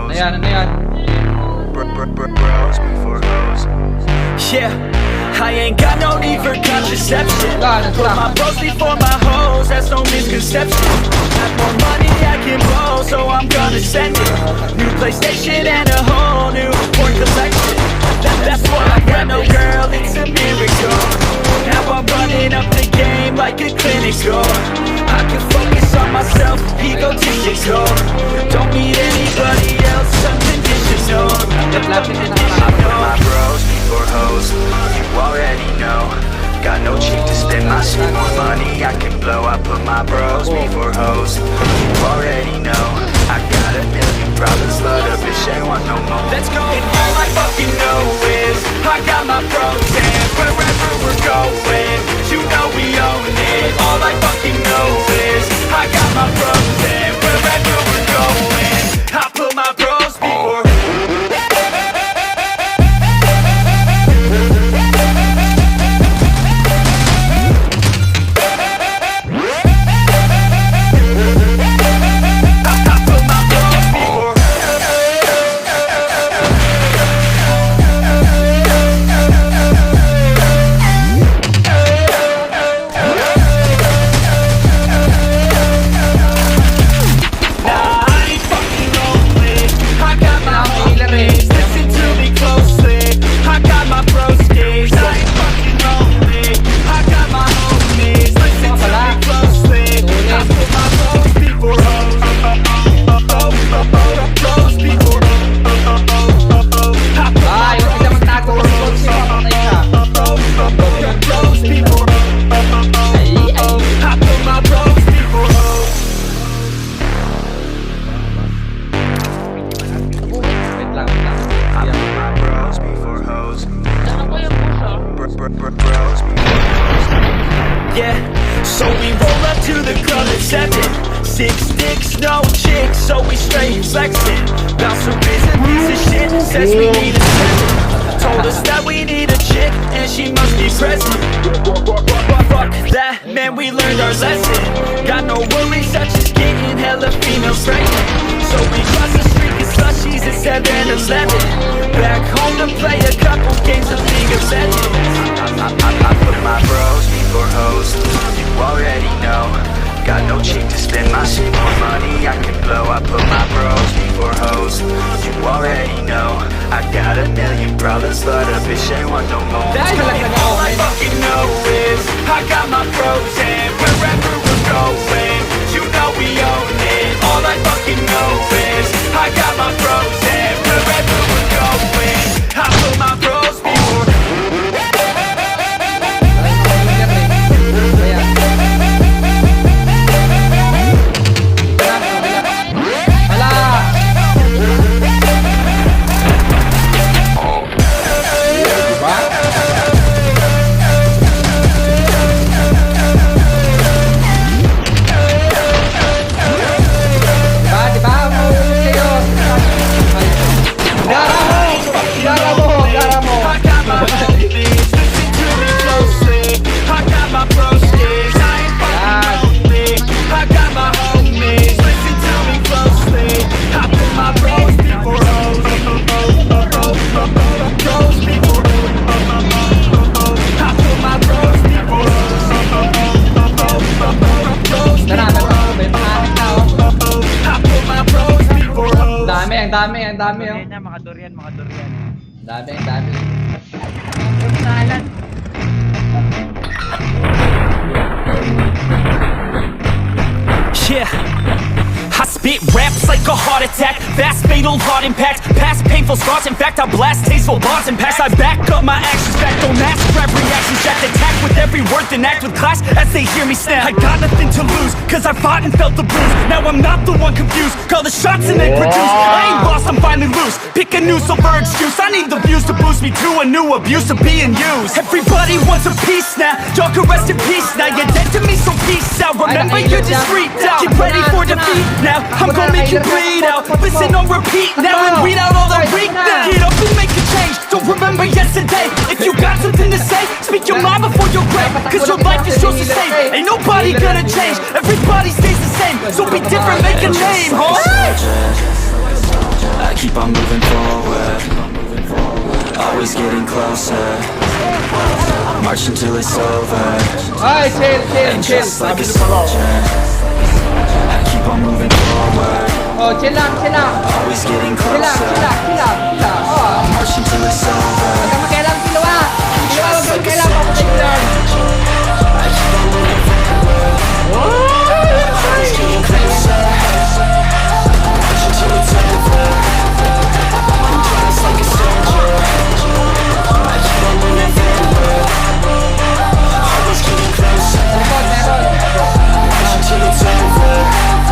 hoes. Ayan, ano yan? Bros before hoes. Yeah, I ain't got no need for contraception. Wala, Put my bros before my hoes, that's no misconception. Have more money I can blow, so I'm gonna send it. New PlayStation and a whole new porn collection. That's what I got, no girl, it's a miracle. Now I'm running up the game like a clinical. I can focus on myself, egotistical. Don't need anybody else, unconditional. I put my bros before hoes. You already know. Got no cheap to spend my sweet more money I can blow. I put my bros before hoes. You already know. I got a million problems, but a bitch ain't want no more. Let's go. And all I fucking know is I got my bros and wherever we're going, you know we own it. All I fucking know is I got my bros and wherever we're going, I put my bros before. Yeah, so we roll up to the club at 7. 6 dicks, no chicks, so we straight flexing. Bouncer is a piece of shit, says we need a 7. Told us that we need a chick, and she must be present. Fuck that, man, we learned our lesson. Got no worries, such as getting hella females pregnant. So we cross the street and slushies at 7-Eleven. Back home to play a couple games of League of Legends. I put my bros before hoes. You already know. Got no cheap to spend my shit more money I can blow. I put my bros before hoes. You already know. I got a million problems, but a bitch ain't want no more. All I fucking know is I got my bros and wherever we're going, you know we own it. All I fucking know is I got my bros and wherever we're going, I put my bros before. Ang dami oh. Mga durian. Ang dami. Yeah, I spit raps like a heart attack. Fast, fatal, heart impact. Past painful scars, in fact I blast tasteful bars and packs. I back up my actions, back don't ask, grab reactions. Jack attack with every word, then act with class as they hear me snap. I got nothing to lose, cause I fought and felt the bruise. Now I'm not the one confused, call the shots and then produce. I ain't lost, I'm finally loose. Pick a new silver excuse, I need the views to boost me to a new abuse of being used. Everybody wants a piece now, y'all can rest in peace now. You're dead to me, so peace out. Remember you just freaked out. Get ready for defeat now, I'm gonna make you bleed out. Listen on repeat now and read out all the weak now. Get up and make a change, don't remember yesterday. If you got something to say, speak your mind before your grave. Cause your life is yours to save, ain't nobody gonna change. Everybody stays the same, so be different, make a name, huh? I keep on moving forward, always getting closer. March until it's over. Ay, chill. And just like a soldier, I keep on moving forward, Oh, chill lang. always getting Chill lang. closer. Oh, March until it's over. huwag kang makialam, Kilawa. Kilawa, huwag kang makialam. Papatay ko lang. I keep on moving forward, always getting closer. March until it's over. I'm just like a soldier. I keep on moving forward, always getting closer. March until it's over.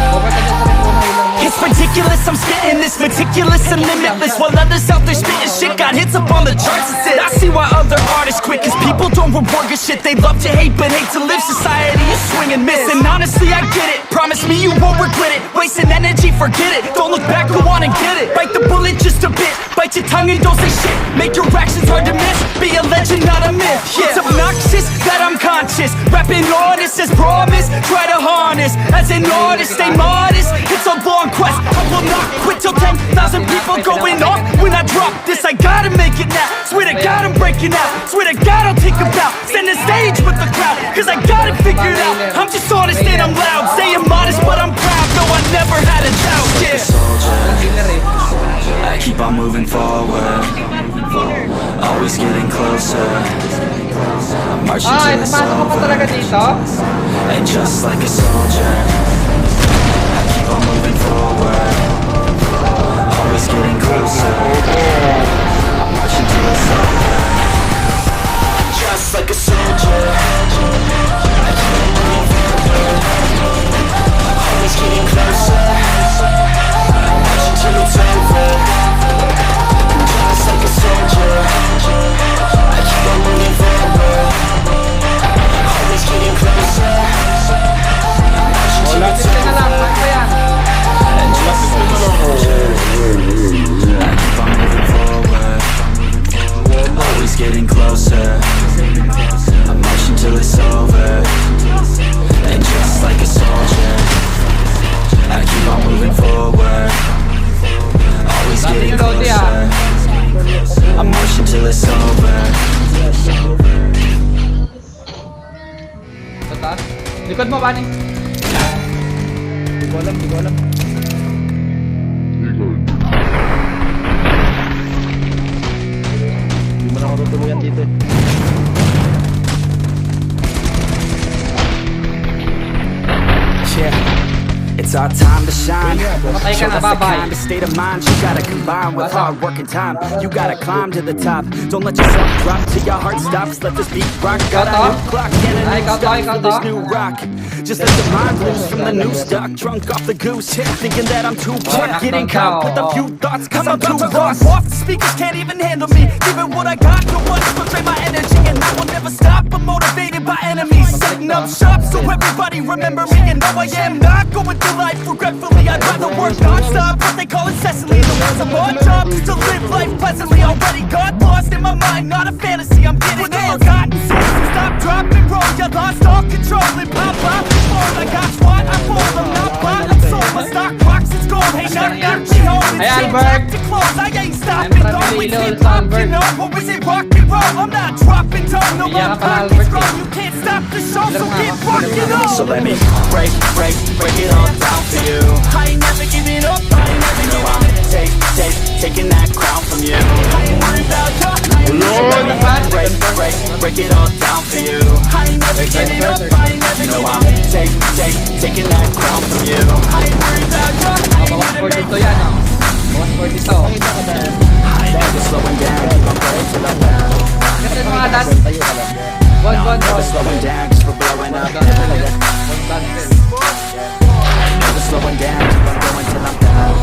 Papatay ka sa rin muna ilang mo. It's ridiculous, I'm spitting this meticulous and limitless, while others out there spitting shit got hits up on the charts. That's it. I see why other artists quit, cause people don't reward good shit. They love to hate but hate to live. Society is swing and miss, and honestly I get it. Promise me you won't regret it. Wasting energy, forget it. Don't look back, go on and get it. Bite the bullet just a bit, bite your tongue and don't say shit. Make your actions hard to miss, be a legend not a myth. Yeah. It's obnoxious that I'm conscious, rapping honest as promise. Try to harness, as an artist stay modest. It's a long quest, I will not quit till 10,000 people going off. When I drop this, I gotta make it now. Swear to God I'm breaking out, swear to God I'll take a bow. Stand the stage with the crowd, cause I got it figured out. I'm just honest and I'm loud, say I'm modest but I'm proud. No, I never had a doubt, yeah. Healer eh. I keep on moving forward, always getting closer. I'm marching Ay, till it's pumasok ka pa talaga over. dito. And just like a soldier, I keep on moving forward, always getting closer. I'm marching till it's over. Just like a soldier, I keep on moving forward, always getting closer. I'm marching till it's over. Just like a soldier, I keep on moving forward, always getting closer. I'm marching till it's Lapit ka na lang, over. paano ba yan? And just like a soldier, I keep on moving forward, always getting closer. I'm marching till it's over. And just like a soldier, I keep on moving forward, always getting closer. I'm marching till it's over. Sa taas? Likod mo, Bani. Hindi ko alam. Hindi mo na ako tutuluyan dito eh. Yeah, it's our time to shine. Patay ka Show na, us the bye-bye. kind of state of mind you gotta combine with hard work and time. You gotta climb to the top. Don't let yourself drop till your heart stops. Let this beat rock. Got a new clock and a new start for this new rock. Just let your mind loose from the new stock. Drunk off the goose, thinking that I'm too drunk. Getting caught with a few thoughts, cause I'm too lost. Off the speakers can't even handle me. Giving what I got, no one will drain my energy, and I will never stop. I'm motivated by enemies, setting up shop so everybody remember me. And no, I am not going through life regretfully. I'd rather work non-stop, what they call incessantly. The ones I'm on job to live life pleasantly. Already got lost in my mind, not a fantasy. I'm getting forgotten since. Stop, drop, and roll. You lost all control and pop, pop, and fall. I got what I fall. I'm not bought, I'm sold. My stock rocks, it's gold. Hey, knock, knock, me home. It's Hey, shit, Albert. back to close. I ain't stopping, I'm always Pramilo, hip hop, Albert. you know. Or is it rock and roll? I'm not dropping down. No, Yeah, my pala, pockets Albert. grow. You can't stop the show, so Albert, get Albert. rocking on. So let me break it all down for you. I ain't never giving up, I ain't never giving up. Taking that crown from you. I ain't worried about you. Let me break it all down for you. I ain't never giving up, I ain't never giving up. Taking that crown from you. I ain't worried about you. I ain't Bawas gonna for make dito yan, oh. Bawas for dito. I ain't never slowing down, keep on going till I'm down. Kasi mga dance. Tayo ka lang. Bon. Never slowing down, cause we're blowing up. Never slowing down, keep on going till I'm down.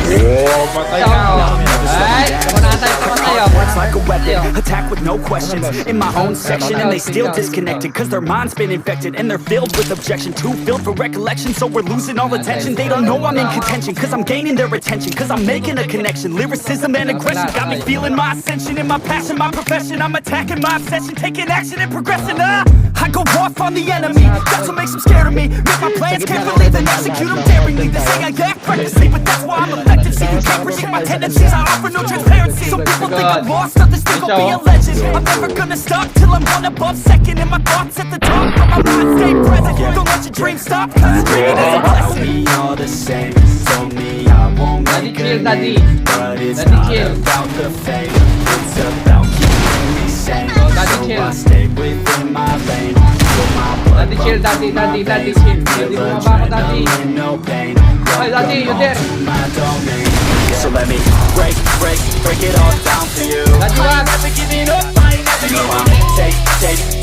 Patay Ikaw, ka. oh. Ay, punasan ka pa tayo. It's like a weapon, attack with no questions. In my own section, and they still disconnected, cause their mind's been infected, and they're filled with objection, too filled for recollection, so we're losing all attention. They don't know I'm in contention, cause I'm gaining their attention, cause I'm making a connection. Lyricism and aggression got me feeling my ascension, in my passion, my profession. I'm attacking my obsession, taking action and progressing. I go off on the enemy, that's what makes them scared of me. Make my plans carefully, then execute them daringly. They say I act recklessly, but that's why I'm effective. currency. Can't predict my tendencies, I offer no transparency. Some people think I'm lost, others think I'll be a legend. I'm never gonna stop till I'm one above second. And my thoughts at the top, but my mind stay present. Don't let your dreams stop, cause dreaming is a blessing. Me all the same, told me I won't Daddy make chill, a daddy. name, but it's Daddy not chill. about the fame, it's about keeping me sane. Daddy So chill. I stay within my lane, feel my blood Daddy chill, daddy, daddy, daddy chill. Daddy, feel bumaba ako, daddy. adrenaline, no pain. Ay, daddy, you there? My domain. So let me break it all down for you. Daddy, I what? ain't never giving up, I ain't never giving up.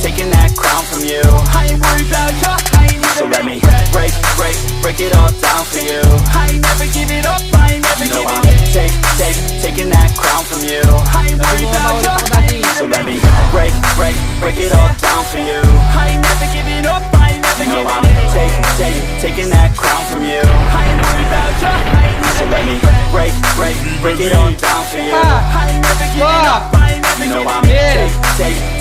Taking that crown from you. I ain't worried about you, I ain't never. So let me break it all down for you. I ain't never giving up, I ain't never giving up. Taking that crown from you. I ain't worried about you, I ain't never. So let me break it all down for you. I ain't never giving up, I ain't never giving up. Taking that crown from you. I ain't worried about you, I ain't never. So let me break it all down for you. I ain't never giving up, I ain't never giving up.